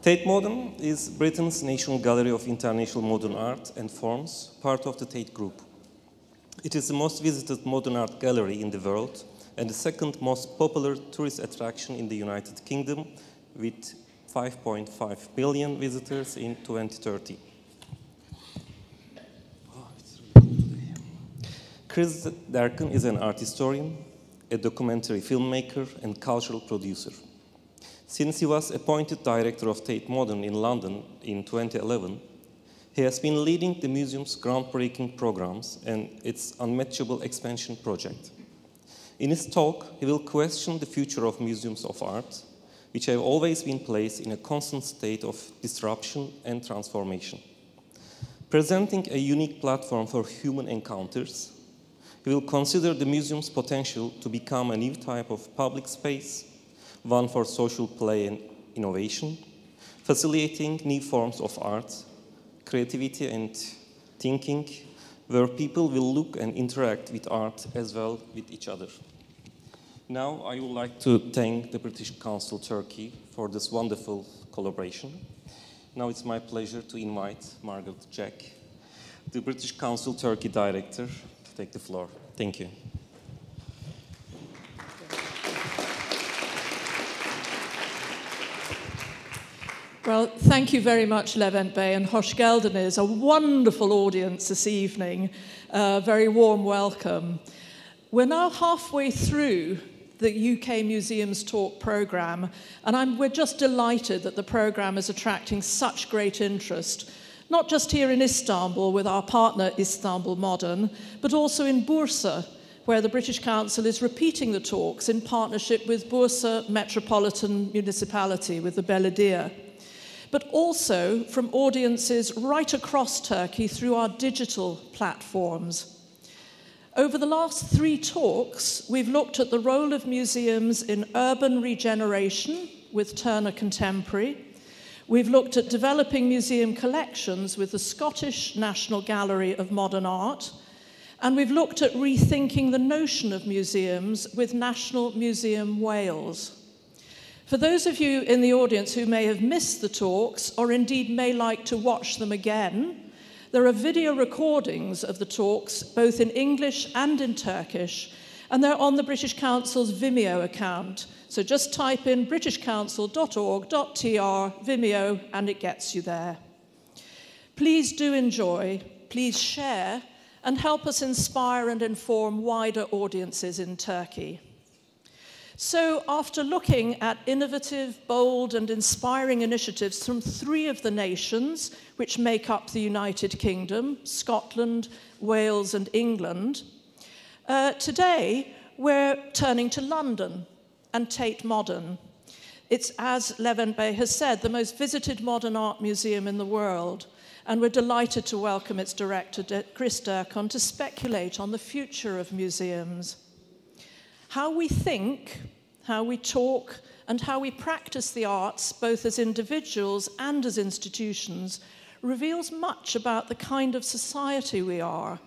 Tate Modern is Britain's national gallery of international modern art and forms, part of the Tate Group. It is the most visited modern art gallery in the world and the second most popular tourist attraction in the United Kingdom, with 5.5 million visitors in 2030. Chris Dercon is an art historian, a documentary filmmaker, and cultural producer. Since he was appointed director of Tate Modern in London in 2011, he has been leading the museum's groundbreaking programs and its unmatchable expansion project. In his talk, he will question the future of museums of art, which have always been placed in a constant state of disruption and transformation. Presenting a unique platform for human encounters, he will consider the museum's potential to become a new type of public space, one for social play and innovation, facilitating new forms of art, creativity and thinking, where people will look and interact with art as well with each other. Now I would like to thank the British Council Turkey for this wonderful collaboration. Now it's my pleasure to invite Margaret Jack, the British Council Turkey Director, to take the floor. Thank you. Well, thank you very much, Levent Bey, and hoş geldiniz, a wonderful audience this evening. Very warm welcome. We're now halfway through the UK Museums Talk programme, and we're just delighted that the programme is attracting such great interest, not just here in Istanbul with our partner Istanbul Modern, but also in Bursa, where the British Council is repeating the talks in partnership with Bursa Metropolitan Municipality, with the Belediye, but also from audiences right across Turkey through our digital platforms. Over the last 3 talks, we've looked at the role of museums in urban regeneration with Turner Contemporary. We've looked at developing museum collections with the Scottish National Gallery of Modern Art. And we've looked at rethinking the notion of museums with National Museum Wales. For those of you in the audience who may have missed the talks, or indeed may like to watch them again, there are video recordings of the talks, both in English and in Turkish, and they're on the British Council's Vimeo account. So just type in britishcouncil.org.tr Vimeo, and it gets you there. Please do enjoy, please share, and help us inspire and inform wider audiences in Turkey. So after looking at innovative, bold, and inspiring initiatives from 3 of the nations which make up the United Kingdom, Scotland, Wales, and England, today we're turning to London and Tate Modern. It's, as Levent Bey has said, the most visited modern art museum in the world, and we're delighted to welcome its director, Chris Dercon, to speculate on the future of museums. How we think, how we talk, and how we practice the arts, both as individuals and as institutions, reveals much about the kind of society we are.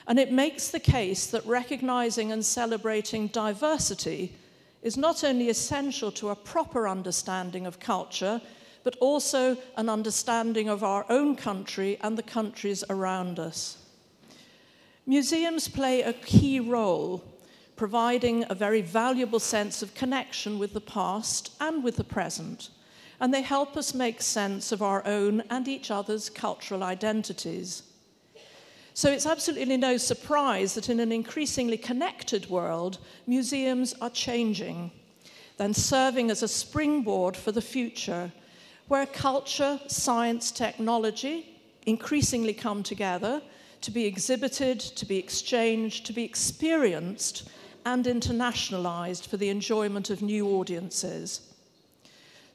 And it makes the case that recognizing and celebrating diversity is not only essential to a proper understanding of culture, but also an understanding of our own country and the countries around us. Museums play a key role, providing a very valuable sense of connection with the past and with the present, and they help us make sense of our own and each other's cultural identities. So it's absolutely no surprise that in an increasingly connected world, museums are changing, then serving as a springboard for the future, where culture, science, technology increasingly come together to be exhibited, to be exchanged, to be experienced, and internationalized for the enjoyment of new audiences.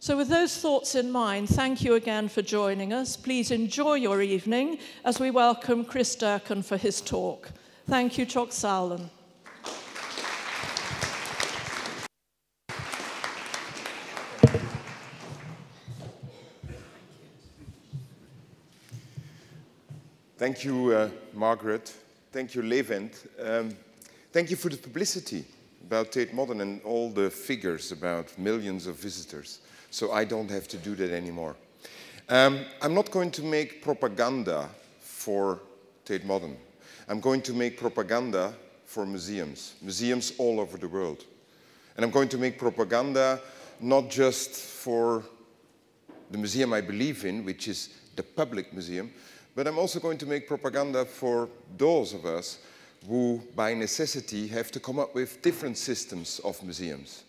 So with those thoughts in mind, thank you again for joining us. Please enjoy your evening as we welcome Chris Dercon for his talk. Thank you, çok sağ olun. Thank you, Margaret. Thank you, Levent. Thank you for the publicity about Tate Modern and all the figures about millions of visitors. so I don't have to do that anymore. I'm not going to make propaganda for Tate Modern. I'm going to make propaganda for museums, museums all over the world. And I'm going to make propaganda not just for the museum I believe in, which is the public museum, but I'm also going to make propaganda for those of us who, by necessity, have to come up with different systems of museums.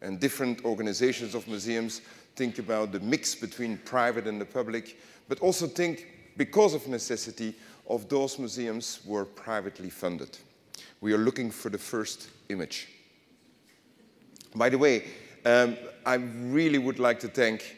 And different organizations of museums think about the mix between private and the public, but also think, because of necessity, of those museums who are privately funded. We are looking for the first image. By the way, I really would like to thank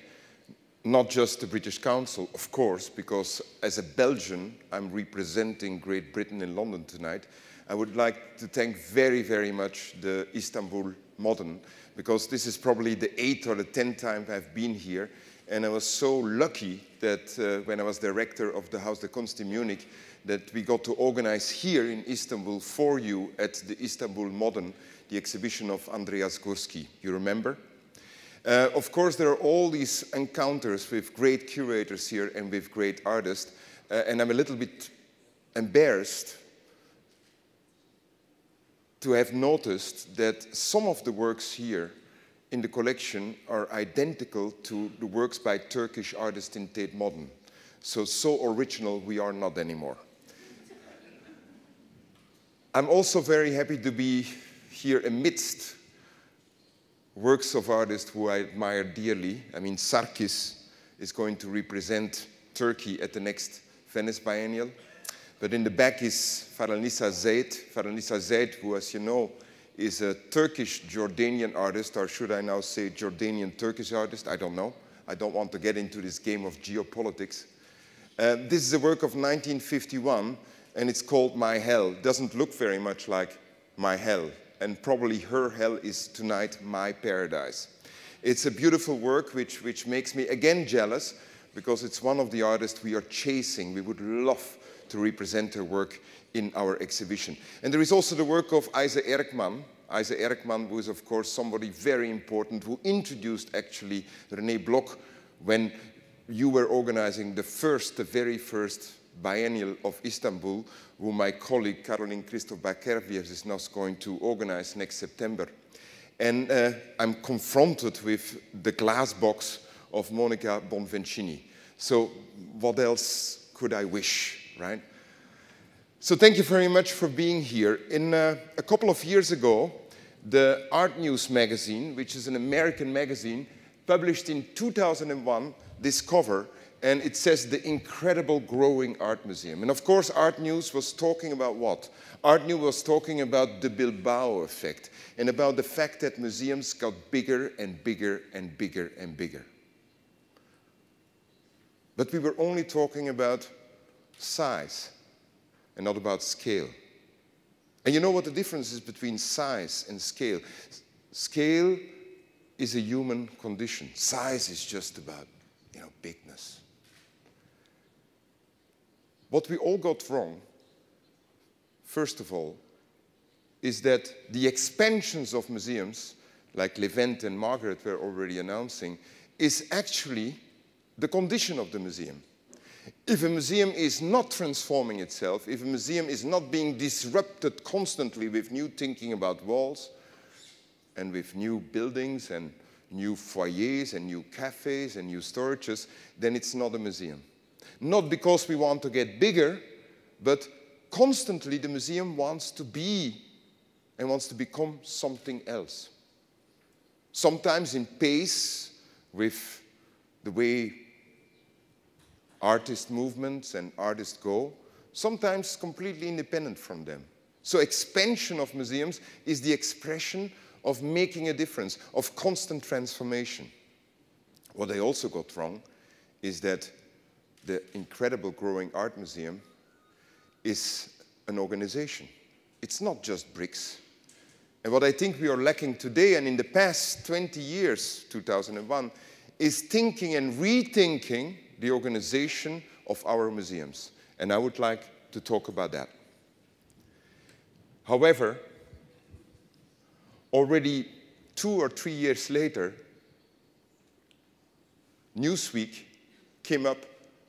not just the British Council, of course, because as a Belgian, I'm representing Great Britain in London tonight. I would like to thank very, very much the Istanbul Modern, because this is probably the 8th or the 10th time I've been here. And I was so lucky that when I was director of the Haus der Kunst in Munich, that we got to organize here in Istanbul for you at the Istanbul Modern, the exhibition of Andreas Gursky. You remember? Of course, there are all these encounters with great curators here and with great artists, and I'm a little bit embarrassed to have noticed that some of the works here in the collection are identical to the works by Turkish artists in Tate Modern. So original we are not anymore. I'm also very happy to be here amidst works of artists who I admire dearly. I mean, Sarkis is going to represent Turkey at the next Venice Biennial. But in the back is Faranisa Zaid. Faranisa Zaid, who, as you know, is a Turkish-Jordanian artist, or should I now say Jordanian-Turkish artist? I don't know. I don't want to get into this game of geopolitics. This is a work of 1951, and it's called My Hell. It doesn't look very much like My Hell, and probably her hell is tonight my paradise. It's a beautiful work which makes me again jealous, because it's one of the artists we are chasing. We would love to represent her work in our exhibition. And there is also the work of Ayse Erkman. Ayse Erkman was, of course, somebody very important who introduced actually René Bloch when you were organizing the very first biennial of Istanbul, who my colleague Caroline Christoph Bakerviers is now going to organize next September. And I'm confronted with the glass box of Monica Bonvencini. So what else could I wish, right? So thank you very much for being here. A couple of years ago, the Art News magazine, which is an American magazine, published in 2001 this cover, and it says the incredible growing art museum. And of course, Art News was talking about what? Art News was talking about the Bilbao effect and about the fact that museums got bigger and bigger and bigger and bigger. But we were only talking about size and not about scale. And you know what the difference is between size and scale? Scale is a human condition. Size is just about, bigness. What we all got wrong, first of all, is that the expansions of museums, like Levent and Margaret were already announcing, is actually the condition of the museum. If a museum is not transforming itself, if a museum is not being disrupted constantly with new thinking about walls and with new buildings and new foyers and new cafes and new storages, then it's not a museum. Not because we want to get bigger, but constantly the museum wants to be and wants to become something else. Sometimes in pace with the way artist movements and artists go, sometimes completely independent from them. So expansion of museums is the expression of making a difference, of constant transformation. What I also got wrong is that the incredible growing art museum is an organization. It's not just bricks. And what I think we are lacking today and in the past 20 years, 2001, is thinking and rethinking the organization of our museums. And I would like to talk about that. However, already 2 or 3 years later, Newsweek came up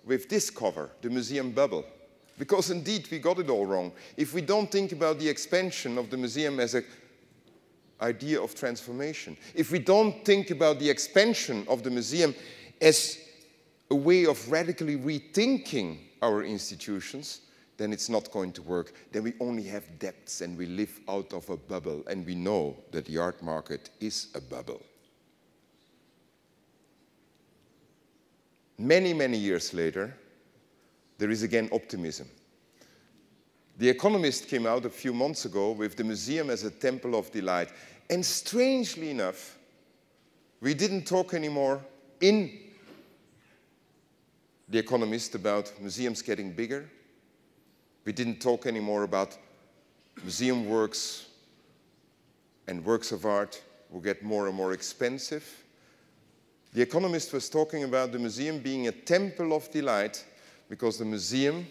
with this cover, the museum bubble. Because indeed, we got it all wrong. If we don't think about the expansion of the museum as an idea of transformation, if we don't think about the expansion of the museum as a way of radically rethinking our institutions, then it's not going to work. Then we only have depths and we live out of a bubble, and we know that the art market is a bubble. Many, many years later, there is again optimism. The Economist came out a few months ago with the museum as a temple of delight. And strangely enough, we didn't talk anymore in The Economist about museums getting bigger. We didn't talk anymore about museum works and works of art will get more and more expensive. The Economist was talking about the museum being a temple of delight because the museum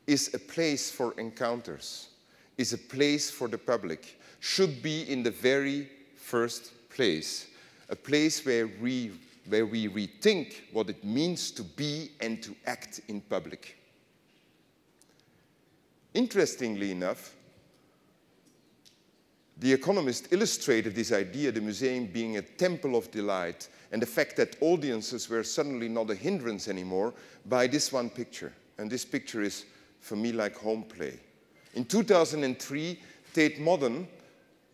is a place for encounters, is a place for the public, should be in the very first place, a place where we rethink what it means to be and to act in public. Interestingly enough, The Economist illustrated this idea, the museum being a temple of delight, and the fact that audiences were suddenly not a hindrance anymore, by this one picture. And this picture is, for me, like home play. In 2003, Tate Modern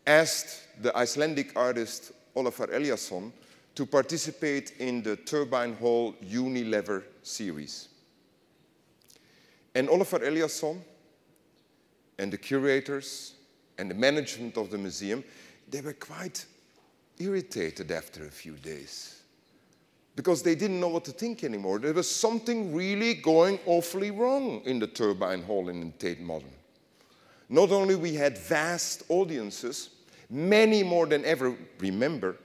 asked the Icelandic artist Ólafur Eliasson to participate in the Turbine Hall Unilever series. And Ólafur Eliasson and the curators and the management of the museum, they were quite irritated after a few days because they didn't know what to think anymore. There was something really going awfully wrong in the Turbine Hall and in Tate Modern. Not only we had vast audiences, many more than ever. Remember,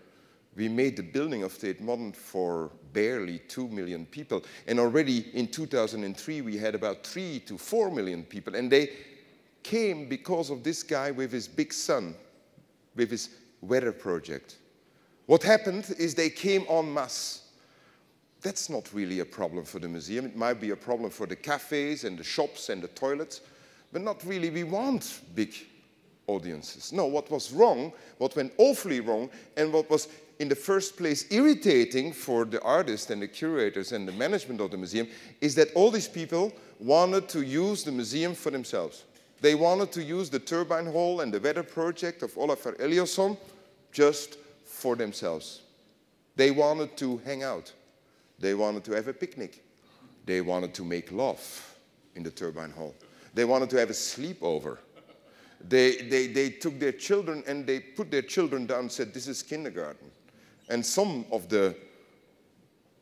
we made the building of Tate Modern for barely 2 million people. And already in 2003, we had about 3 to 4 million people. And they came because of this guy with his big son, with his weather project. What happened is they came en masse. That's not really a problem for the museum. It might be a problem for the cafes and the shops and the toilets, but not really. We want big audiences. No, what was wrong, what went awfully wrong, and what was in the first place irritating for the artists and the curators and the management of the museum is that all these people wanted to use the museum for themselves. They wanted to use the Turbine Hall and the weather project of Ólafur Eliasson just for themselves. They wanted to hang out. They wanted to have a picnic. They wanted to make love in the Turbine Hall. They wanted to have a sleepover. They took their children and they put their children down and said, this is kindergarten. And some of the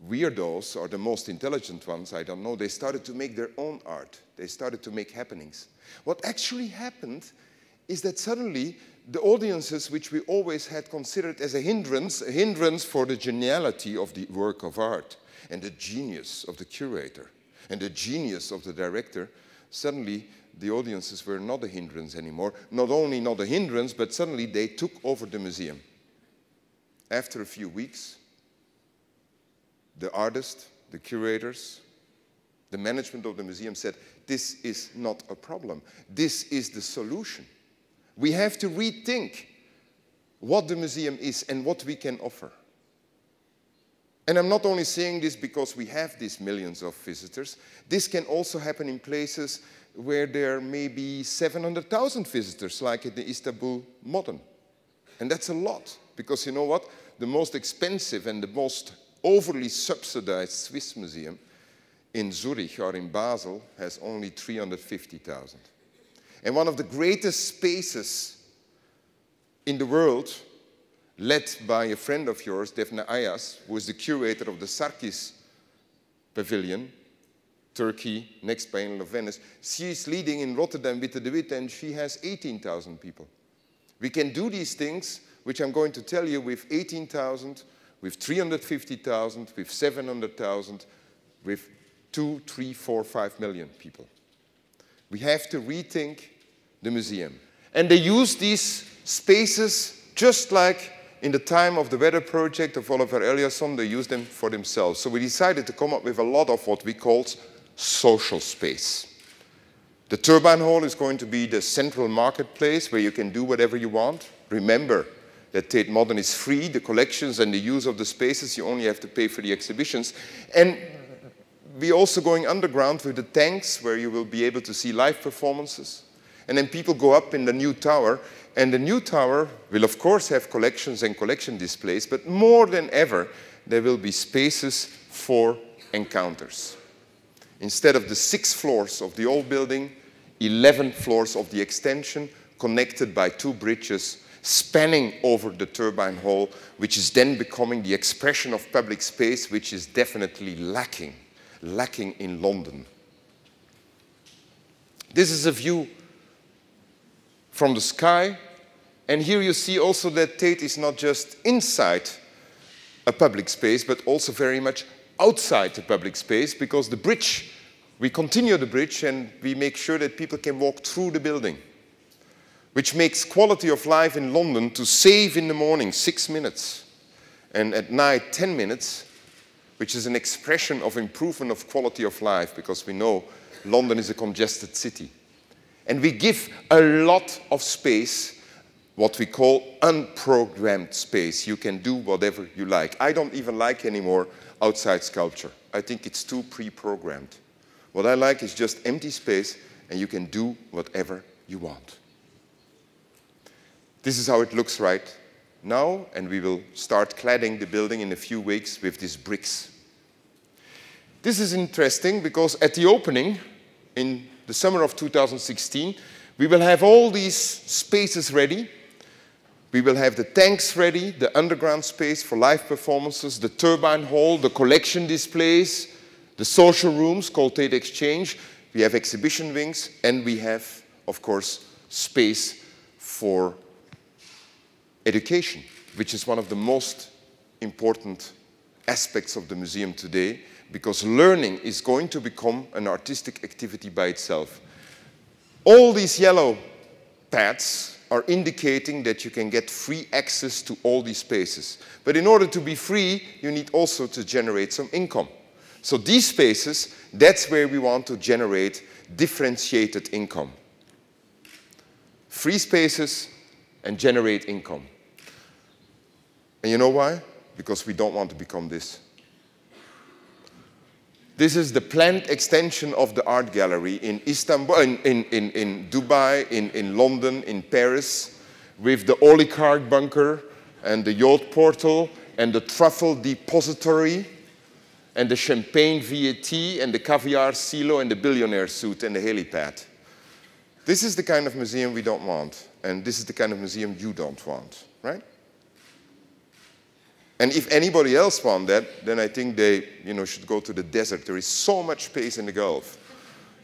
weirdos, or the most intelligent ones, I don't know, they started to make their own art. They started to make happenings. What actually happened is that suddenly the audiences, which we always had considered as a hindrance for the geniality of the work of art, and the genius of the curator, and the genius of the director, suddenly the audiences were not a hindrance anymore. Not only not a hindrance, but suddenly they took over the museum. After a few weeks, the artists, the curators, the management of the museum said, this is not a problem. This is the solution. We have to rethink what the museum is and what we can offer. And I'm not only saying this because we have these millions of visitors. This can also happen in places where there may be 700,000 visitors, like at the Istanbul Modern. And that's a lot, because you know what? The most expensive and the most overly subsidized Swiss museum in Zurich or in Basel has only 350,000. And one of the greatest spaces in the world, led by a friend of yours, Defne Ayas, who is the curator of the Sarkis Pavilion, Turkey, next Biennale of Venice. She is leading in Rotterdam with the De Witt, and she has 18,000 people. We can do these things, which I'm going to tell you, with 18,000, with 350,000, with 700,000, with 2, 3, 4, 5 million people. We have to rethink the museum. And they use these spaces just like in the time of the weather project of Oliver Eliasson, they used them for themselves. So we decided to come up with a lot of what we called social space. The turbine hall is going to be the central marketplace where you can do whatever you want. Remember that Tate Modern is free. The collections and the use of the spaces, you only have to pay for the exhibitions. And we're also going underground with the tanks where you will be able to see live performances. And then people go up in the new tower. And the new tower will, of course, have collections and collection displays. But more than ever, there will be spaces for encounters. Instead of the 6 floors of the old building, 11 floors of the extension connected by 2 bridges spanning over the turbine hall, which is then becoming the expression of public space, which is definitely lacking in London. This is a view from the sky, and here you see also that Tate is not just inside a public space, but also very much outside the public space, because the bridge, we continue the bridge and we make sure that people can walk through the building, which makes quality of life in London to save in the morning 6 minutes and at night 10 minutes, which is an expression of improvement of quality of life, because we know London is a congested city. And we give a lot of space, what we call unprogrammed space. You can do whatever you like. I don't even like anymore outside sculpture. I think it's too pre-programmed. What I like is just empty space, and you can do whatever you want. This is how it looks right now, and we will start cladding the building in a few weeks with these bricks. This is interesting because at the opening, in the summer of 2016, we will have all these spaces ready. We will have the tanks ready, the underground space for live performances, the turbine hall, the collection displays, the social rooms called Tate Exchange. We have exhibition wings, and we have, of course, space for education, which is one of the most important aspects of the museum today, because learning is going to become an artistic activity by itself. All these yellow pads are indicating that you can get free access to all these spaces. But in order to be free, you need also to generate some income. So these spaces, that's where we want to generate differentiated income. Free spaces and generate income. And you know why? Because we don't want to become this. This is the planned extension of the art gallery in Istanbul, in Dubai, in London, in Paris, with the oligarch bunker and the yacht portal and the truffle depository and the champagne VAT and the caviar silo and the billionaire suit and the helipad. This is the kind of museum we don't want, and this is the kind of museum you don't want, right? And if anybody else wants that, then I think they should go to the desert. There is so much space in the Gulf.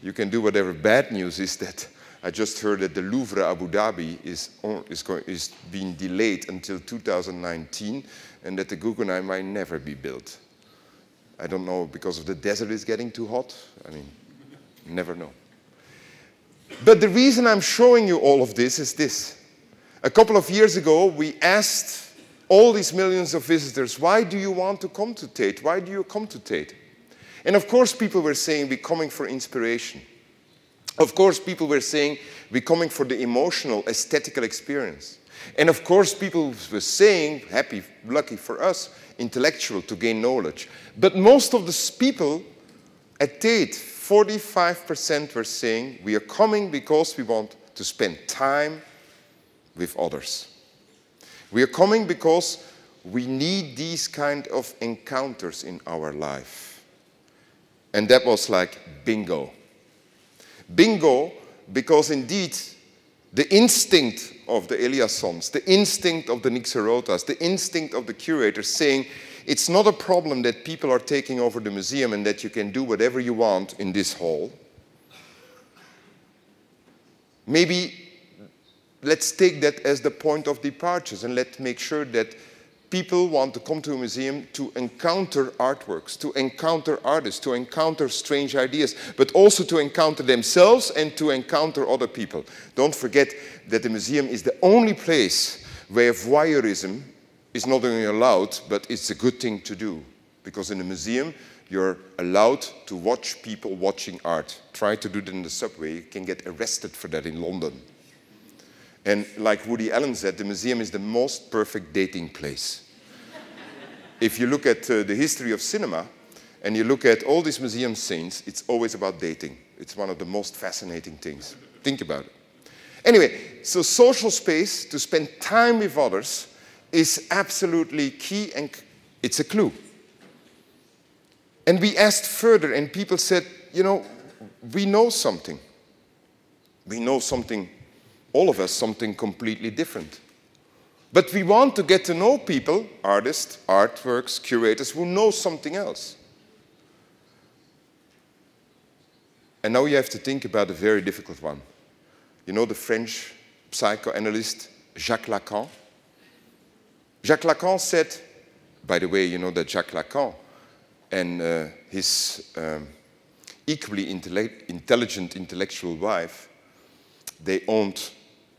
You can do whatever. Bad news is that I just heard that the Louvre Abu Dhabi is being delayed until 2019, and that the Guggenheim might never be built. I don't know, because of the desert is getting too hot. I mean, never know. But the reason I'm showing you all of this is this. A couple of years ago, we asked all these millions of visitors, why do you want to come to Tate? Why do you come to Tate? And of course, people were saying, we're coming for inspiration. Of course, people were saying, we're coming for the emotional, aesthetical experience. And of course, people were saying, happy, lucky for us, intellectual, to gain knowledge. But most of the people at Tate, 45% were saying, we are coming because we want to spend time with others. We are coming because we need these kind of encounters in our life. And that was like bingo. Bingo, because indeed, the instinct of the Eliassons, the instinct of the Nixerotas, the instinct of the curators saying, it's not a problem that people are taking over the museum and that you can do whatever you want in this hall. Maybe let's take that as the point of departures, and let's make sure that people want to come to a museum to encounter artworks, to encounter artists, to encounter strange ideas, but also to encounter themselves and to encounter other people. Don't forget that the museum is the only place where voyeurism is not only allowed, but it's a good thing to do. Because in a museum, you're allowed to watch people watching art. Try to do that in the subway, you can get arrested for that in London. And like Woody Allen said, the museum is the most perfect dating place. If you look at the history of cinema, and you look at all these museum scenes, it's always about dating. It's one of the most fascinating things. Think about it. Anyway, so social space, to spend time with others, is absolutely key, and it's a clue. And we asked further, and people said, you know, we know something. We know something, all of us, something completely different. But we want to get to know people, artists, artworks, curators, who know something else. And now you have to think about a very difficult one. You know the French psychoanalyst Jacques Lacan? Jacques Lacan said, by the way, you know that Jacques Lacan and his equally intelligent intellectual wife, they owned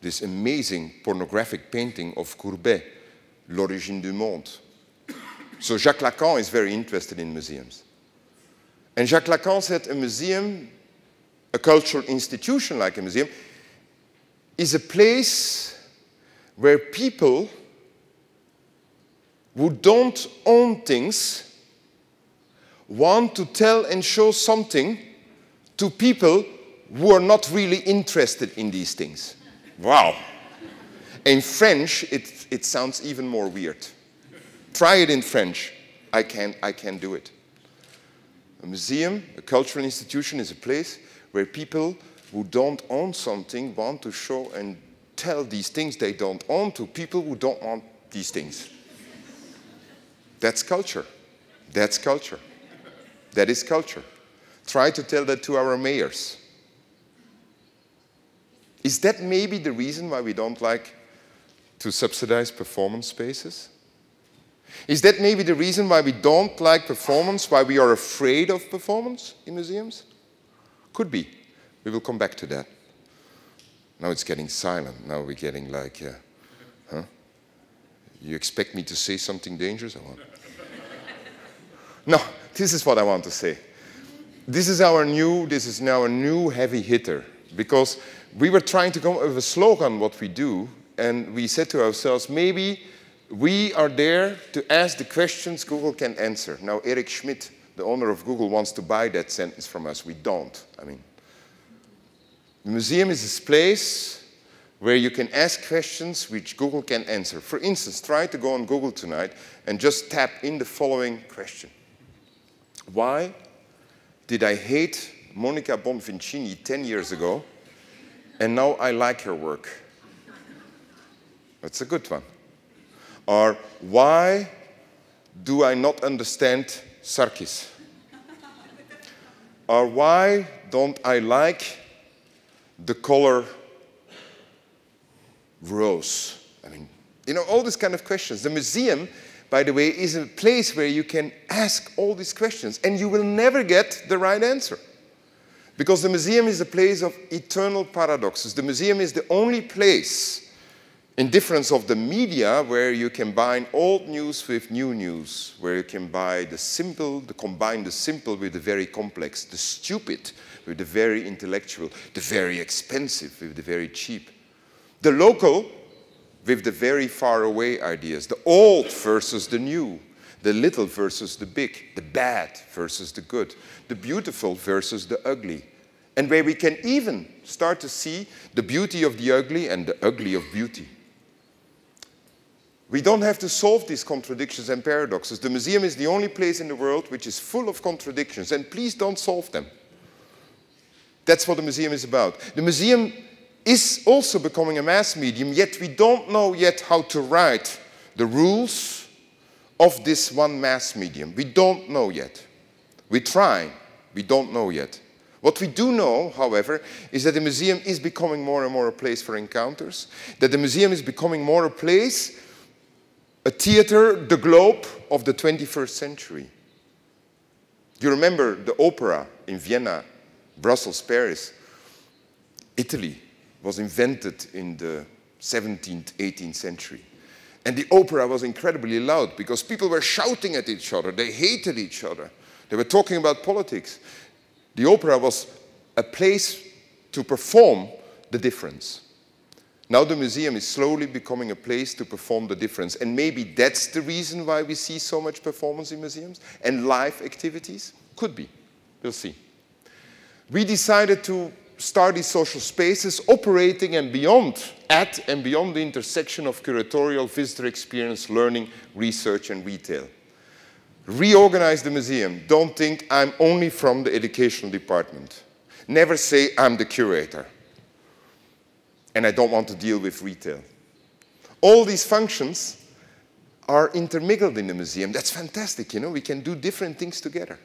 this amazing pornographic painting of Courbet, L'Origine du Monde. So Jacques Lacan is very interested in museums. And Jacques Lacan said a museum, a cultural institution like a museum, is a place where people who don't own things want to tell and show something to people who are not really interested in these things. Wow. In French, it sounds even more weird. Try it in French. I can't do it. A museum, a cultural institution, is a place where people who don't own something want to show and tell these things they don't own to people who don't want these things. That's culture. That's culture. That is culture. Try to tell that to our mayors. Is that maybe the reason why we don't like to subsidize performance spaces? Is that maybe the reason why we don't like performance, why we are afraid of performance in museums? Could be. We will come back to that. Now it's getting silent. Now we're getting like, huh? You expect me to say something dangerous? No, this is what I want to say. This is now a new heavy hitter, because we were trying to come up with a slogan what we do, and we said to ourselves, maybe we are there to ask the questions Google can answer. Now Eric Schmidt, the owner of Google, wants to buy that sentence from us. We don't. I mean, the museum is this place where you can ask questions which Google can answer. For instance, try to go on Google tonight and just tap in the following question. Why did I hate Monica Bonvincini 10 years ago, and now I like her work? That's a good one. Or why do I not understand Sarkis? Or why don't I like the color rose? I mean, you know, all these kind of questions. The museum, by the way, is a place where you can ask all these questions, and you will never get the right answer. Because the museum is a place of eternal paradoxes. The museum is the only place, in difference of the media, where you combine old news with new news, where you can combine the simple with the very complex, the stupid with the very intellectual, the very expensive with the very cheap, the local with the very far away ideas, the old versus the new, the little versus the big, the bad versus the good, the beautiful versus the ugly, and where we can even start to see the beauty of the ugly and the ugly of beauty. We don't have to solve these contradictions and paradoxes. The museum is the only place in the world which is full of contradictions, and please don't solve them. That's what the museum is about. The museum is also becoming a mass medium, yet we don't know yet how to write the rules of this one mass medium. We don't know yet. We try, we don't know yet. What we do know, however, is that the museum is becoming more and more a place for encounters, that the museum is becoming more a place, a theater, the globe of the 21st century. You remember the opera in Vienna, Brussels, Paris. Italy was invented in the 17th, 18th century. And the opera was incredibly loud because people were shouting at each other. They hated each other. They were talking about politics. The opera was a place to perform the difference. Now the museum is slowly becoming a place to perform the difference. And maybe that's the reason why we see so much performance in museums and live activities. Could be. We'll see. We decided to start these social spaces operating at and beyond the intersection of curatorial, visitor experience, learning, research, and retail. Reorganize the museum. Don't think I'm only from the educational department. Never say I'm the curator and I don't want to deal with retail. All these functions are intermingled in the museum. That's fantastic, you know. We can do different things together.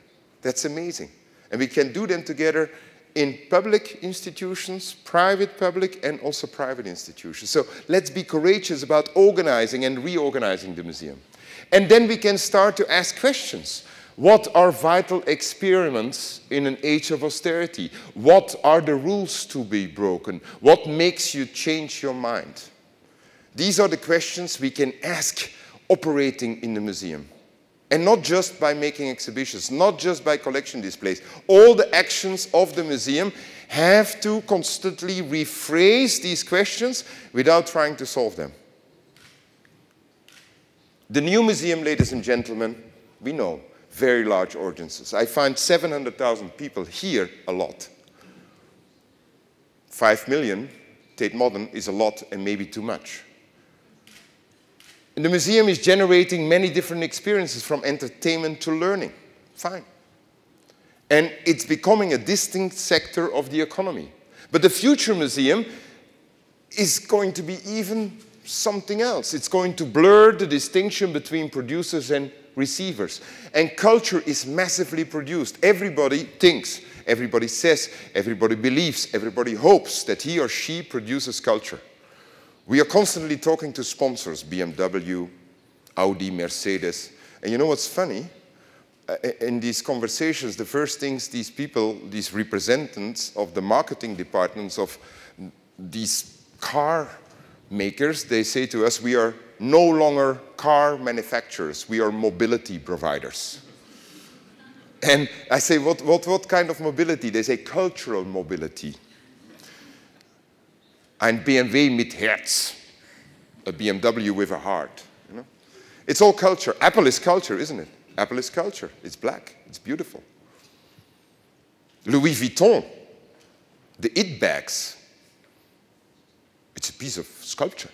That's amazing. And we can do them together in public institutions, private public, and also private institutions. So let's be courageous about organizing and reorganizing the museum. And then we can start to ask questions. What are vital experiments in an age of austerity? What are the rules to be broken? What makes you change your mind? These are the questions we can ask operating in the museum. And not just by making exhibitions, not just by collection displays. All the actions of the museum have to constantly rephrase these questions without trying to solve them. The new museum, ladies and gentlemen, we know, very large audiences. I find 700,000 people here a lot. 5 million, Tate Modern, is a lot and maybe too much. And the museum is generating many different experiences from entertainment to learning. Fine. And it's becoming a distinct sector of the economy. But the future museum is going to be even something else. It's going to blur the distinction between producers and receivers. And culture is massively produced. Everybody thinks, everybody says, everybody believes, everybody hopes that he or she produces culture. We are constantly talking to sponsors, BMW, Audi, Mercedes. And you know what's funny? In these conversations, the first things these people, these representatives of the marketing departments of these car makers, they say to us, we are no longer car manufacturers, we are mobility providers. And I say, what kind of mobility? They say cultural mobility. Ein BMW mit Herz, a BMW with a heart. You know? It's all culture. Apple is culture, isn't it? Apple is culture. It's black. It's beautiful. Louis Vuitton, the it bags, it's a piece of sculpture.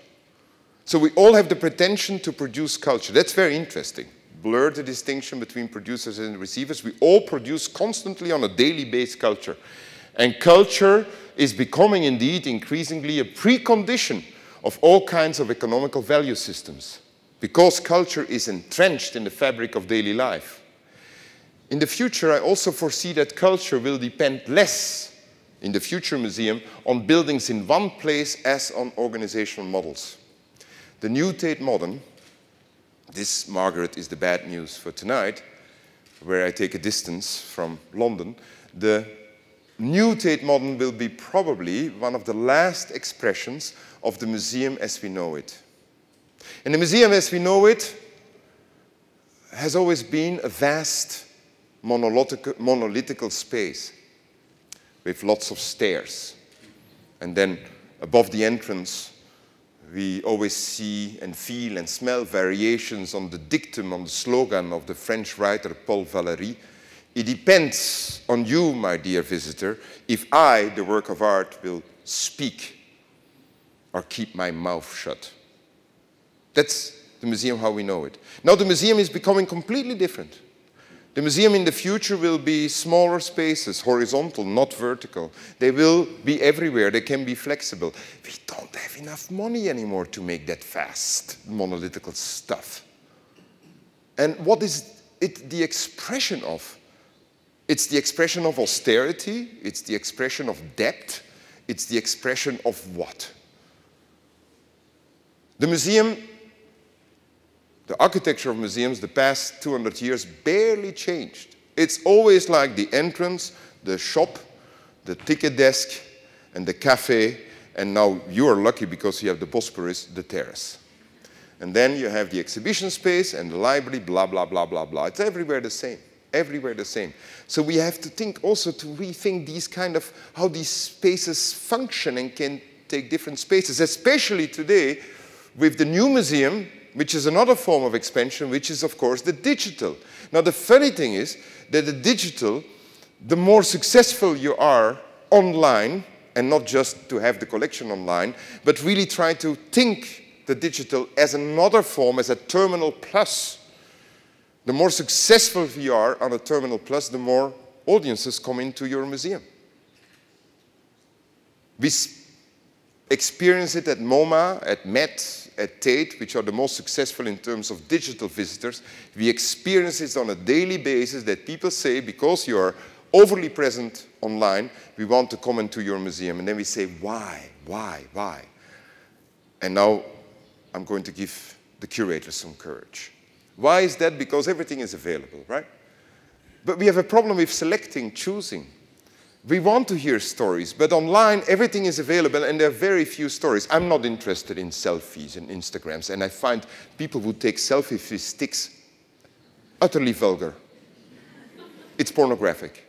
So we all have the pretension to produce culture. That's very interesting. Blur the distinction between producers and receivers. We all produce constantly on a daily basis culture. And culture is becoming indeed increasingly a precondition of all kinds of economical value systems, because culture is entrenched in the fabric of daily life. In the future, I also foresee that culture will depend less in the future museum on buildings in one place as on organizational models. The new Tate Modern, this, Margaret, is the bad news for tonight, where I take a distance from London. The new Tate Modern will be probably one of the last expressions of the museum as we know it. And the museum as we know it has always been a vast monolithical space with lots of stairs. And then above the entrance, we always see and feel and smell variations on the dictum, on the slogan of the French writer Paul Valéry. It depends on you, my dear visitor, if I, the work of art, will speak or keep my mouth shut. That's the museum how we know it. Now the museum is becoming completely different. The museum in the future will be smaller spaces, horizontal, not vertical. They will be everywhere. They can be flexible. We don't have enough money anymore to make that fast, monolithical stuff. And what is it the expression of? It's the expression of austerity. It's the expression of debt. It's the expression of what? The museum, the architecture of museums the past 200 years barely changed. It's always like the entrance, the shop, the ticket desk, and the cafe, and now you are lucky because you have the Bosporus, the terrace. And then you have the exhibition space and the library, blah, blah, blah, blah, blah. It's everywhere the same, everywhere the same. So we have to think also to rethink these kind of, how these spaces function and can take different spaces, especially today with the new museum, which is another form of expansion, which is, of course, the digital. Now, the funny thing is that the digital, the more successful you are online, and not just to have the collection online, but really try to think the digital as another form, as a terminal plus. The more successful you are on a terminal plus, the more audiences come into your museum. We experience it at MoMA, at Met, at Tate, which are the most successful in terms of digital visitors. We experience it on a daily basis that people say, because you are overly present online, we want to come into your museum. And then we say, why? And now I'm going to give the curators some courage. Why is that? Because everything is available, right? But we have a problem with selecting, choosing. We want to hear stories, but online everything is available and there are very few stories. I'm not interested in selfies and Instagrams, and I find people who take selfies with sticks utterly vulgar. It's pornographic.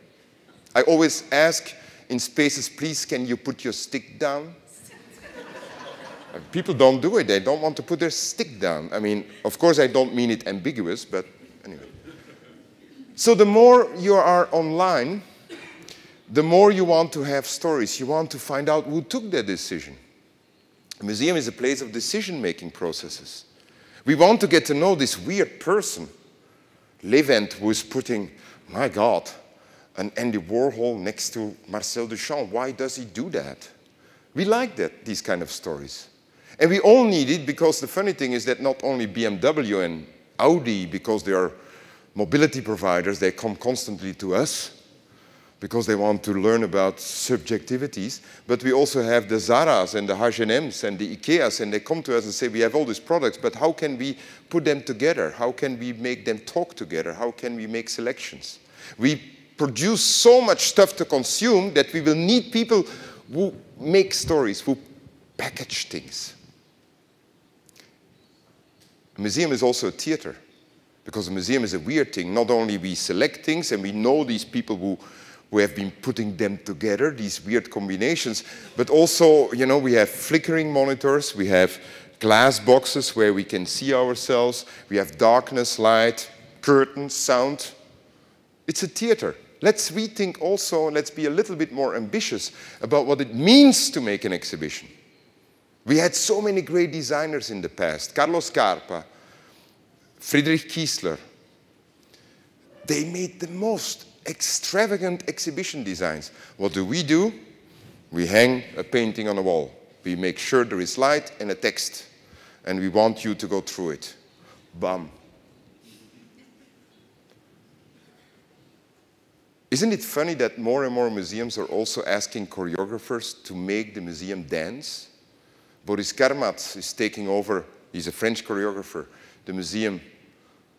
I always ask in spaces, please, can you put your stick down? People don't do it. They don't want to put their stick down. I mean, of course, I don't mean it ambiguous, but anyway. So the more you are online, the more you want to have stories. You want to find out who took that decision. A museum is a place of decision-making processes. We want to get to know this weird person, Levent, who is putting, my God, an Andy Warhol next to Marcel Duchamp. Why does he do that? We like that, these kind of stories. And we all need it, because the funny thing is that not only BMW and Audi, because they are mobility providers, they come constantly to us because they want to learn about subjectivities, but we also have the Zaras and the H&Ms and the Ikeas, and they come to us and say, we have all these products, but how can we put them together? How can we make them talk together? How can we make selections? We produce so much stuff to consume that we will need people who make stories, who package things. A museum is also a theater, because a museum is a weird thing. Not only we select things and we know these people who have been putting them together, these weird combinations, but also, you know, we have flickering monitors, we have glass boxes where we can see ourselves, we have darkness, light, curtains, sound. It's a theater. Let's rethink also, and let's be a little bit more ambitious about what it means to make an exhibition. We had so many great designers in the past. Carlos Scarpa, Friedrich Kiesler. They made the most extravagant exhibition designs. What do? We hang a painting on a wall. We make sure there is light and a text, and we want you to go through it. Bam. Isn't it funny that more and more museums are also asking choreographers to make the museum dance? Boris Karmat is taking over, he's a French choreographer, the museum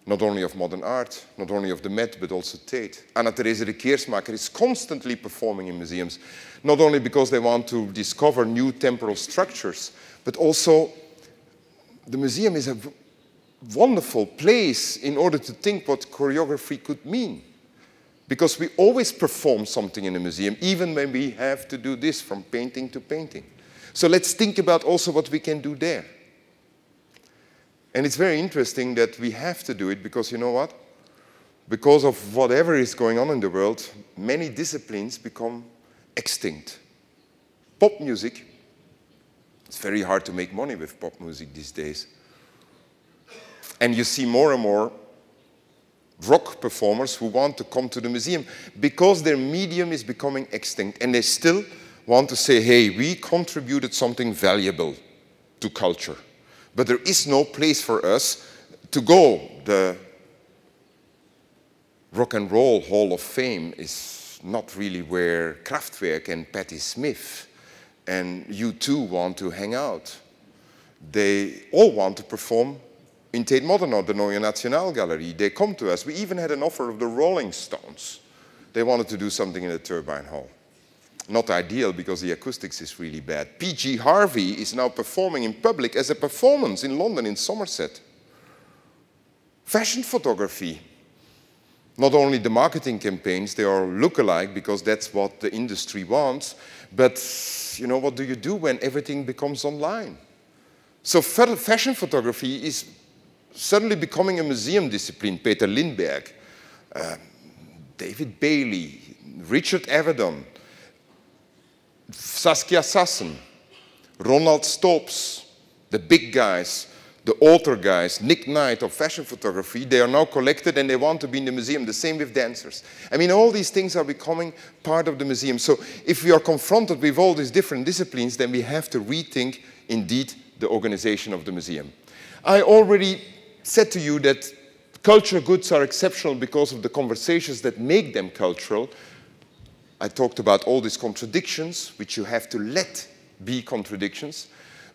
not only of modern art, not only of the Met, but also Tate. Anna-Therese de Keersmaker is constantly performing in museums, not only because they want to discover new temporal structures, but also the museum is a wonderful place in order to think what choreography could mean. Because we always perform something in a museum, even when we have to do this from painting to painting. So let's think about also what we can do there. And it's very interesting that we have to do it because, you know what? Because of whatever is going on in the world, many disciplines become extinct. Pop music, it's very hard to make money with pop music these days. And you see more and more rock performers who want to come to the museum because their medium is becoming extinct. And they still want to say, hey, we contributed something valuable to culture. But there is no place for us to go. The Rock and Roll Hall of Fame is not really where Kraftwerk and Patti Smith and U2 want to hang out. They all want to perform in Tate Modern or the Neue Nationalgalerie. They come to us. We even had an offer of the Rolling Stones. They wanted to do something in the Turbine Hall. Not ideal because the acoustics is really bad. P.G. Harvey is now performing in public as a performance in London, in Somerset. Fashion photography. Not only the marketing campaigns, they are look-alike because that's what the industry wants, but you know, what do you do when everything becomes online? So fashion photography is suddenly becoming a museum discipline. Peter Lindbergh, David Bailey, Richard Avedon, Saskia Sassen, Ronald Stopes, the big guys, the author guys, Nick Knight of fashion photography, they are now collected and they want to be in the museum. The same with dancers. I mean, all these things are becoming part of the museum. So if we are confronted with all these different disciplines, then we have to rethink, indeed, the organization of the museum. I already said to you that cultural goods are exceptional because of the conversations that make them cultural. I talked about all these contradictions, which you have to let be contradictions.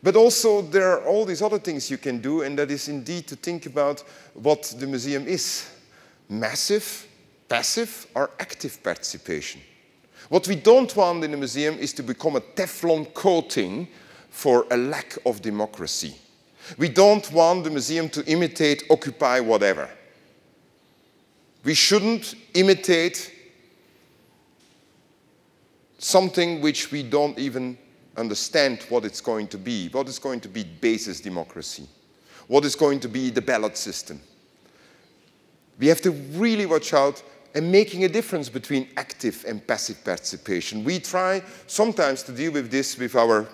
But also there are all these other things you can do, and that is indeed to think about what the museum is. Massive, passive, or active participation. What we don't want in the museum is to become a Teflon coating for a lack of democracy. We don't want the museum to imitate Occupy whatever. We shouldn't imitate something which we don't even understand what it's going to be. What is going to be basis democracy? What is going to be the ballot system? We have to really watch out and making a difference between active and passive participation. We try sometimes to deal with this with our,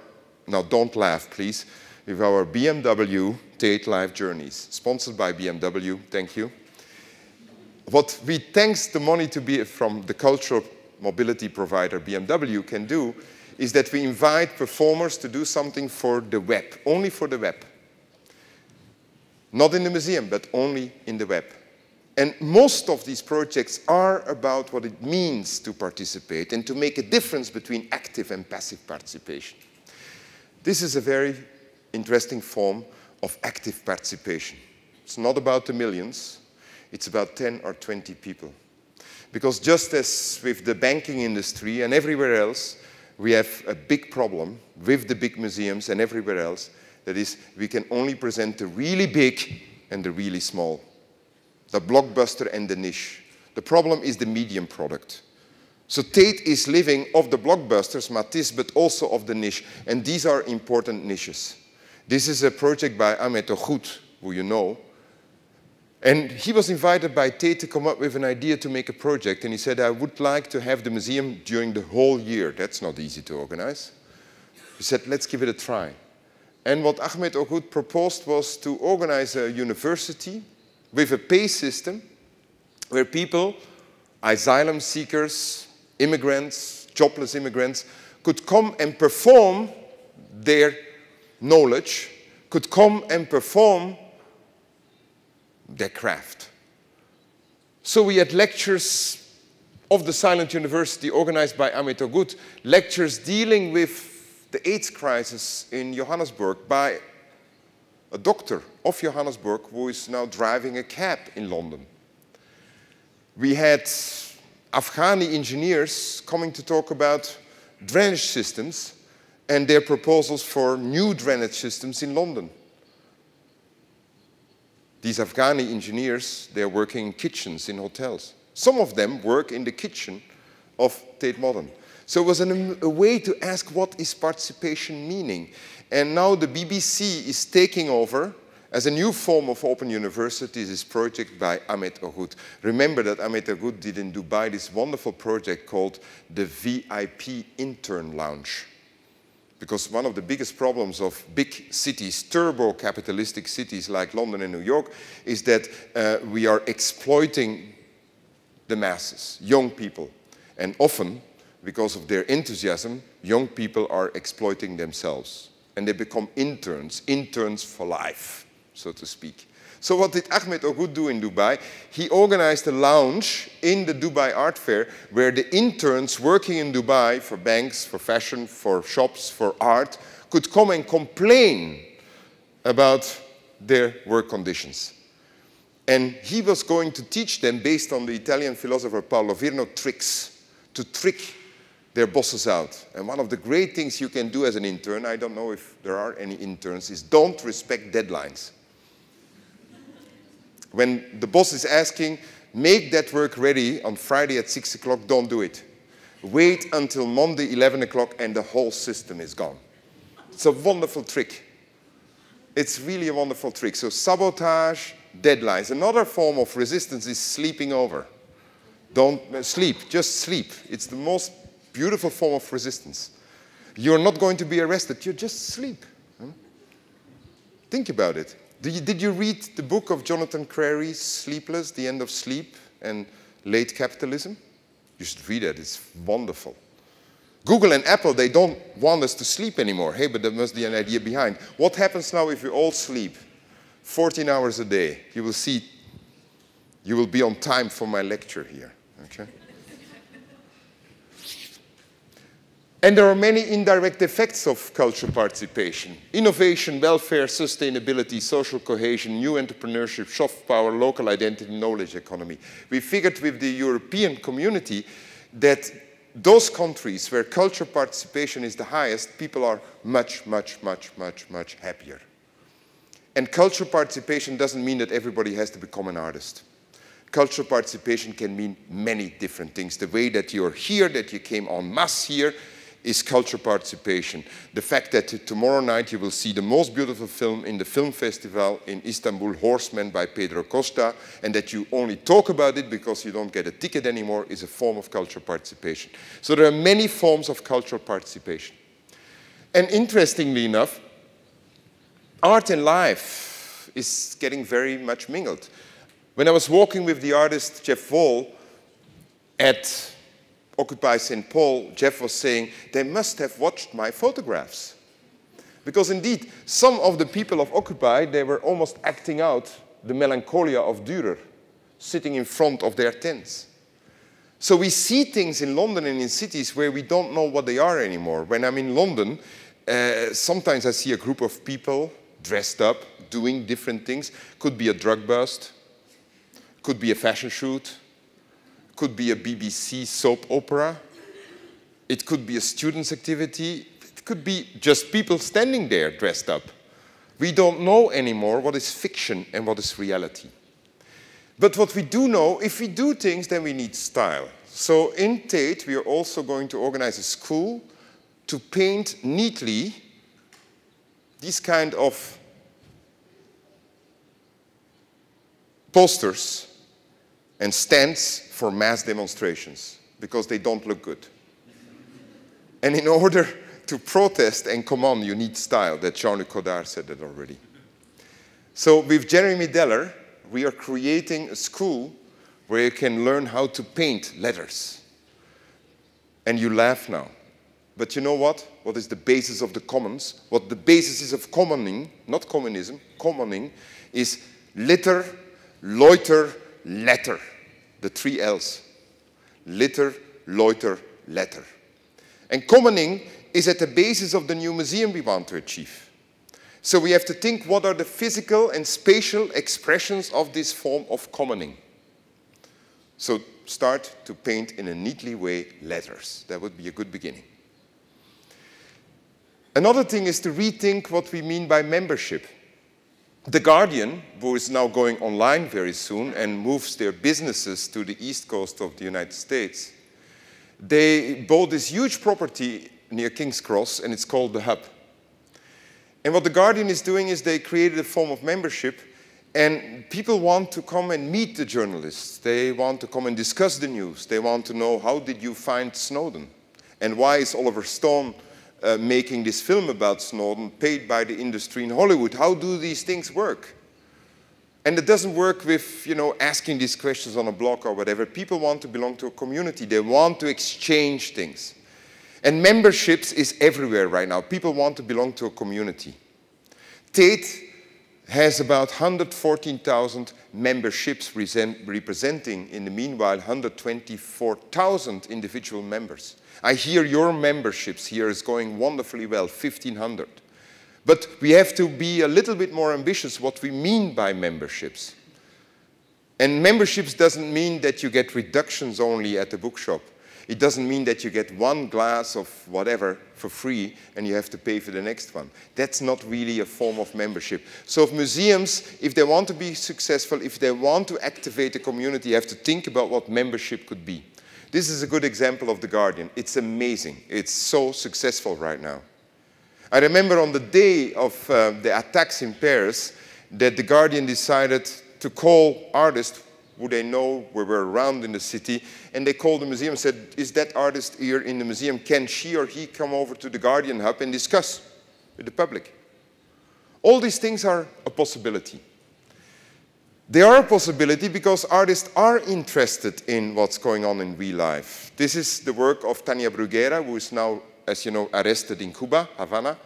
now don't laugh please, with our BMW Tate Life Journeys, sponsored by BMW, thank you. What we, thanks the money to be from the cultural mobility provider BMW can do is that we invite performers to do something for the web, only for the web. Not in the museum, but only in the web. And most of these projects are about what it means to participate and to make a difference between active and passive participation. This is a very interesting form of active participation. It's not about the millions, it's about 10 or 20 people. Because just as with the banking industry and everywhere else, we have a big problem with the big museums and everywhere else. That is, we can only present the really big and the really small. The blockbuster and the niche. The problem is the medium product. So Tate is living of the blockbusters, Matisse, but also of the niche. And these are important niches. This is a project by Ahmet Oghut, who you know. And he was invited by Tate to come up with an idea to make a project. And he said, I would like to have the museum during the whole year. That's not easy to organize. He said, let's give it a try. And what Ahmet Oghut proposed was to organize a university with a pay system where people, asylum seekers, immigrants, jobless immigrants, could come and perform their knowledge, could come and perform their craft. So we had lectures of the Silent University organized by Ahmet Oghut, lectures dealing with the AIDS crisis in Johannesburg by a doctor of Johannesburg who is now driving a cab in London. We had Afghani engineers coming to talk about drainage systems and their proposals for new drainage systems in London. These Afghani engineers, they're working in kitchens in hotels. Some of them work in the kitchen of Tate Modern. So it was a way to ask what is participation meaning. And now the BBC is taking over as a new form of open university this project by Ahmet Oghut. Remember that Ahmet Oghut did in Dubai this wonderful project called the Vip Intern Lounge. Because one of the biggest problems of big cities, turbo-capitalistic cities like London and New York, is that we are exploiting the masses, young people. And often, because of their enthusiasm, young people are exploiting themselves. And they become interns for life, so to speak. So what did Ahmet Oghut do in Dubai? He organized a lounge in the Dubai Art Fair where the interns working in Dubai for banks, for fashion, for shops, for art, could come and complain about their work conditions. And he was going to teach them, based on the Italian philosopher Paolo Virno, tricks, to trick their bosses out. And one of the great things you can do as an intern, I don't know if there are any interns, is don't respect deadlines. When the boss is asking, make that work ready on Friday at 6 o'clock, don't do it. Wait until Monday, 11 o'clock, and the whole system is gone. It's a wonderful trick. It's really a wonderful trick. So sabotage, deadlines. Another form of resistance is sleeping over. Don't sleep, just sleep. It's the most beautiful form of resistance. You're not going to be arrested, you just sleep. Think about it. Did you read the book of Jonathan Crary, Sleepless, The End of Sleep and Late Capitalism? You should read it, it's wonderful. Google and Apple, they don't want us to sleep anymore. Hey, but there must be an idea behind. What happens now if we all sleep 14 hours a day? You will see, you will be on time for my lecture here, okay? And there are many indirect effects of cultural participation. Innovation, welfare, sustainability, social cohesion, new entrepreneurship, soft power, local identity, knowledge economy. We figured with the European community that those countries where cultural participation is the highest, people are much, much, much, much, much happier. And cultural participation doesn't mean that everybody has to become an artist. Cultural participation can mean many different things. The way that you're here, that you came en masse here, is cultural participation. The fact that tomorrow night you will see the most beautiful film in the film festival in Istanbul, Horseman by Pedro Costa, and that you only talk about it because you don't get a ticket anymore is a form of cultural participation. So there are many forms of cultural participation. And interestingly enough, art and life is getting very much mingled. When I was walking with the artist Jeff Wall at Occupy St. Paul, Jeff was saying, they must have watched my photographs. Because indeed, some of the people of Occupy, they were almost acting out the melancholia of Dürer, sitting in front of their tents. So we see things in London and in cities where we don't know what they are anymore. When I'm in London, sometimes I see a group of people dressed up, doing different things. Could be a drug bust, could be a fashion shoot, could be a BBC soap opera. It could be a student's activity. It could be just people standing there dressed up. We don't know anymore what is fiction and what is reality. But what we do know, if we do things, then we need style. So in Tate, we are also going to organize a school to paint neatly these kind of posters and stands for mass demonstrations, because they don't look good. And in order to protest and come on, you need style. That Jean-Luc Godard said that already. So with Jeremy Deller, we are creating a school where you can learn how to paint letters. And you laugh now. But you know what? What is the basis of the commons? What the basis is of commoning, not communism, commoning, is litter, loiter, letter. The 3 L's. Litter, loiter, letter. And commoning is at the basis of the new museum we want to achieve. So we have to think what are the physical and spatial expressions of this form of commoning. So start to paint in a neatly way letters. That would be a good beginning. Another thing is to rethink what we mean by membership. The Guardian, who is now going online very soon and moves their businesses to the east coast of the United States, they bought this huge property near King's Cross, and it's called The Hub. And what The Guardian is doing is they created a form of membership, and people want to come and meet the journalists. They want to come and discuss the news. They want to know, how did you find Snowden? And why is Oliver Stone making this film about Snowden, paid by the industry in Hollywood? How do these things work? And it doesn't work with, asking these questions on a blog or whatever. People want to belong to a community. They want to exchange things. And memberships is everywhere right now. People want to belong to a community. Tate has about 114,000 memberships representing, in the meanwhile, 124,000 individual members. I hear your memberships here is going wonderfully well, 1,500. But we have to be a little bit more ambitious what we mean by memberships. And memberships doesn't mean that you get reductions only at the bookshop. It doesn't mean that you get one glass of whatever for free and you have to pay for the next one. That's not really a form of membership. So if museums, if they want to be successful, if they want to activate the community, you have to think about what membership could be. This is a good example of The Guardian. It's amazing. It's so successful right now. I remember on the day of the attacks in Paris that The Guardian decided to call artists who they know were around in the city, and they called the museum and said, is that artist here in the museum? Can she or he come over to the Guardian Hub and discuss with the public? All these things are a possibility. They are a possibility because artists are interested in what's going on in real life. This is the work of Tania Bruguera, who is now, as you know, arrested in Cuba, Havana.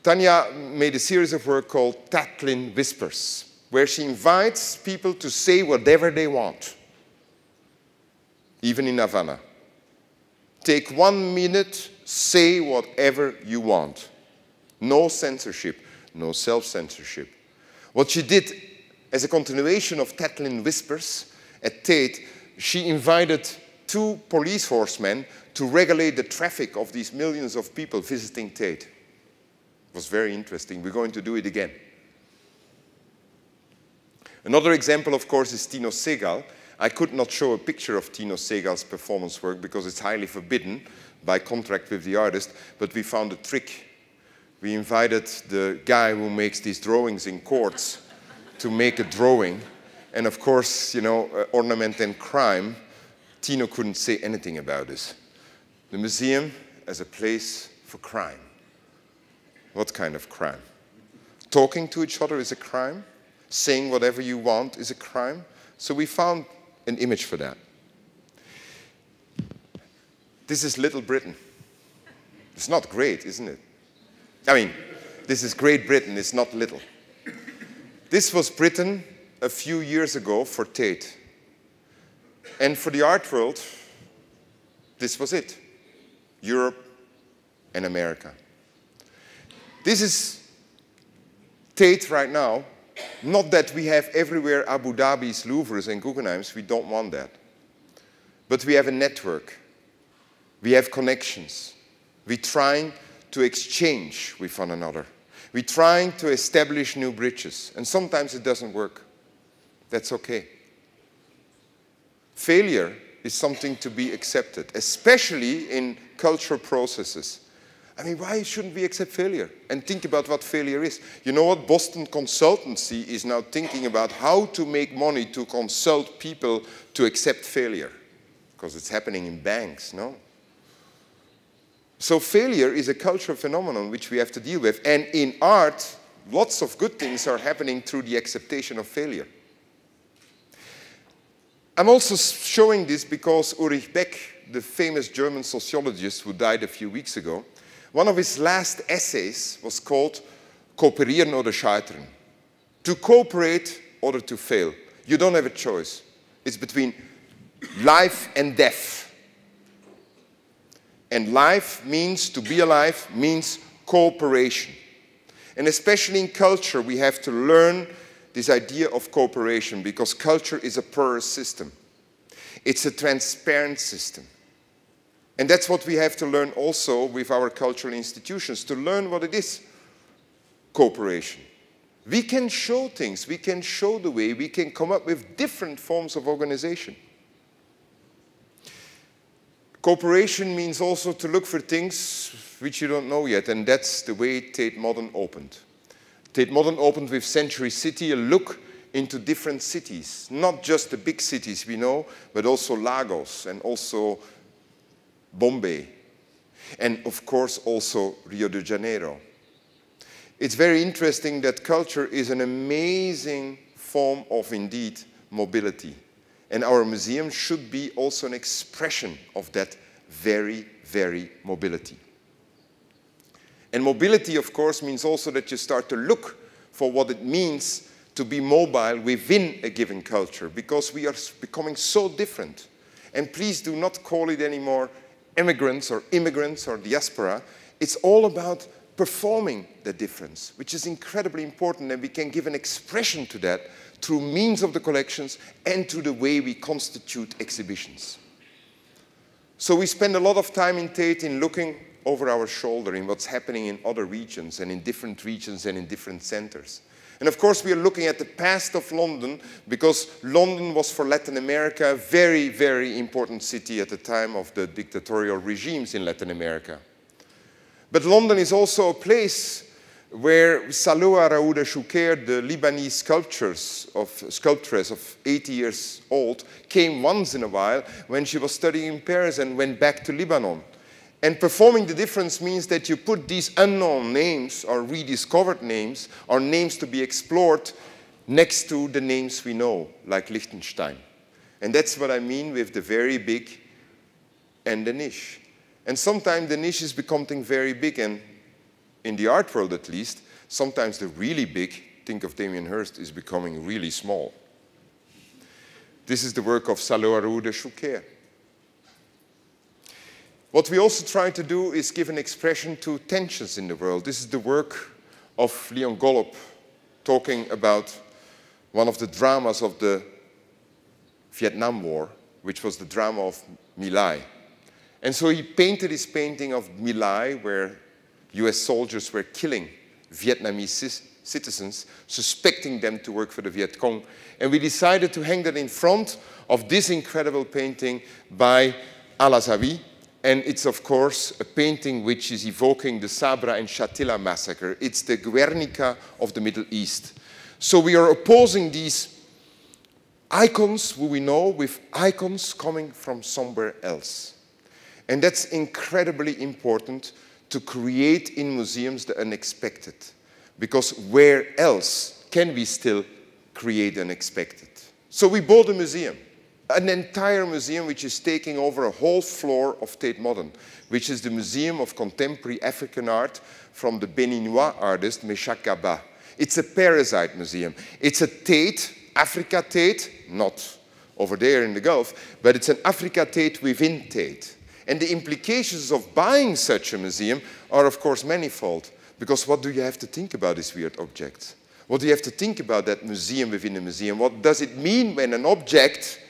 Tania made a series of work called Tatlin Whispers, where she invites people to say whatever they want, even in Havana. Take 1 minute, say whatever you want. No censorship, no self-censorship. What she did as a continuation of Tatlin Whispers at Tate, she invited 2 police horsemen to regulate the traffic of these millions of people visiting Tate. It was very interesting. We're going to do it again. Another example, of course, is Tino Seagal. I could not show a picture of Tino Seagal's performance work because it's highly forbidden by contract with the artist, but we found a trick. We invited the guy who makes these drawings in courts to make a drawing, and of course, you know, ornament and crime, Tino couldn't say anything about this. The museum as a place for crime. What kind of crime? Talking to each other is a crime? Saying whatever you want is a crime? So we found an image for that. This is Little Britain. It's not great, isn't it? I mean, this is Great Britain, it's not little. This was Britain a few years ago for Tate. And for the art world, this was it. Europe and America. This is Tate right now. Not that we have everywhere Abu Dhabi's, Louvres, and Guggenheims. We don't want that. But we have a network. We have connections. We're trying to exchange with one another. We're trying to establish new bridges. And sometimes it doesn't work. That's okay. Failure is something to be accepted, especially in cultural processes. I mean, why shouldn't we accept failure and think about what failure is? You know what? Boston Consultancy is now thinking about how to make money to consult people to accept failure. Because it's happening in banks, no? So failure is a cultural phenomenon which we have to deal with. And in art, lots of good things are happening through the acceptation of failure. I'm also showing this because Ulrich Beck, the famous German sociologist who died a few weeks ago, one of his last essays was called Kooperieren oder Scheitern. To cooperate or to fail. You don't have a choice. It's between life and death. And life means, to be alive, means cooperation. And especially in culture, we have to learn this idea of cooperation because culture is a porous system. It's a transparent system. And that's what we have to learn also with our cultural institutions, to learn what it is, cooperation. We can show things, we can show the way, we can come up with different forms of organization. Cooperation means also to look for things which you don't know yet, and that's the way Tate Modern opened. Tate Modern opened with Century City, a look into different cities, not just the big cities we know, but also Lagos and also Bombay, and of course also Rio de Janeiro. It's very interesting that culture is an amazing form of, indeed, mobility. And our museum should be also an expression of that very, very mobility. And mobility, of course, means also that you start to look for what it means to be mobile within a given culture, because we are becoming so different. And please do not call it anymore immigrants or diaspora. It's all about performing the difference, which is incredibly important, and we can give an expression to that through means of the collections and through the way we constitute exhibitions. So we spend a lot of time in Tate in looking over our shoulder in what's happening in other regions and in different regions and in different centers. And of course we are looking at the past of London, because London was for Latin America a very, very important city at the time of the dictatorial regimes in Latin America. But London is also a place where Saloua Raouda Choucair, the Lebanese sculptress of 80 years old, came once in a while when she was studying in Paris and went back to Lebanon. And performing the difference means that you put these unknown names or rediscovered names or names to be explored next to the names we know, like Liechtenstein. And that's what I mean with the very big and the niche. And sometimes the niche is becoming very big, and in the art world at least, sometimes the really big, think of Damien Hirst, is becoming really small. This is the work of Saloua Raouda Choucair. What we also try to do is give an expression to tensions in the world. This is the work of Leon Golub, talking about one of the dramas of the Vietnam War, which was the drama of My Lai. And so he painted his painting of My Lai, where US soldiers were killing Vietnamese citizens, suspecting them to work for the Viet Cong. And we decided to hang that in front of this incredible painting by Al-Azawi. And it's, of course, a painting which is evoking the Sabra and Shatila massacre. It's the Guernica of the Middle East. So we are opposing these icons who we know with icons coming from somewhere else. And that's incredibly important to create in museums the unexpected. Because where else can we still create unexpected? So we bought a museum. An entire museum which is taking over a whole floor of Tate Modern, which is the Museum of Contemporary African Art from the Beninois artist Meshach Gaba. It's a parasite museum. It's a Tate, Africa Tate, not over there in the Gulf, but it's an Africa Tate within Tate. And the implications of buying such a museum are, of course, manifold. Because what do you have to think about these weird objects? What do you have to think about that museum within a museum? What does it mean when an object,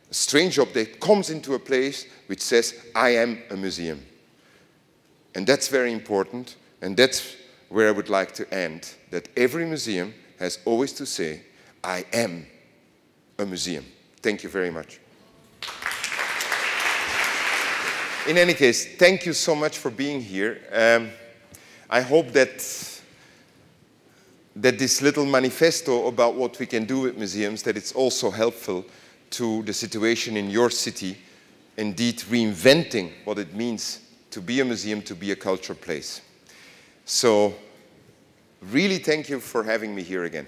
a strange object, comes into a place which says, I am a museum? And that's very important, and that's where I would like to end, that every museum has always to say, I am a museum. Thank you very much. In any case, thank you so much for being here. I hope that this little manifesto about what we can do with museums, that it's also helpful to the situation in your city, indeed reinventing what it means to be a museum, to be a cultural place. So really thank you for having me here again.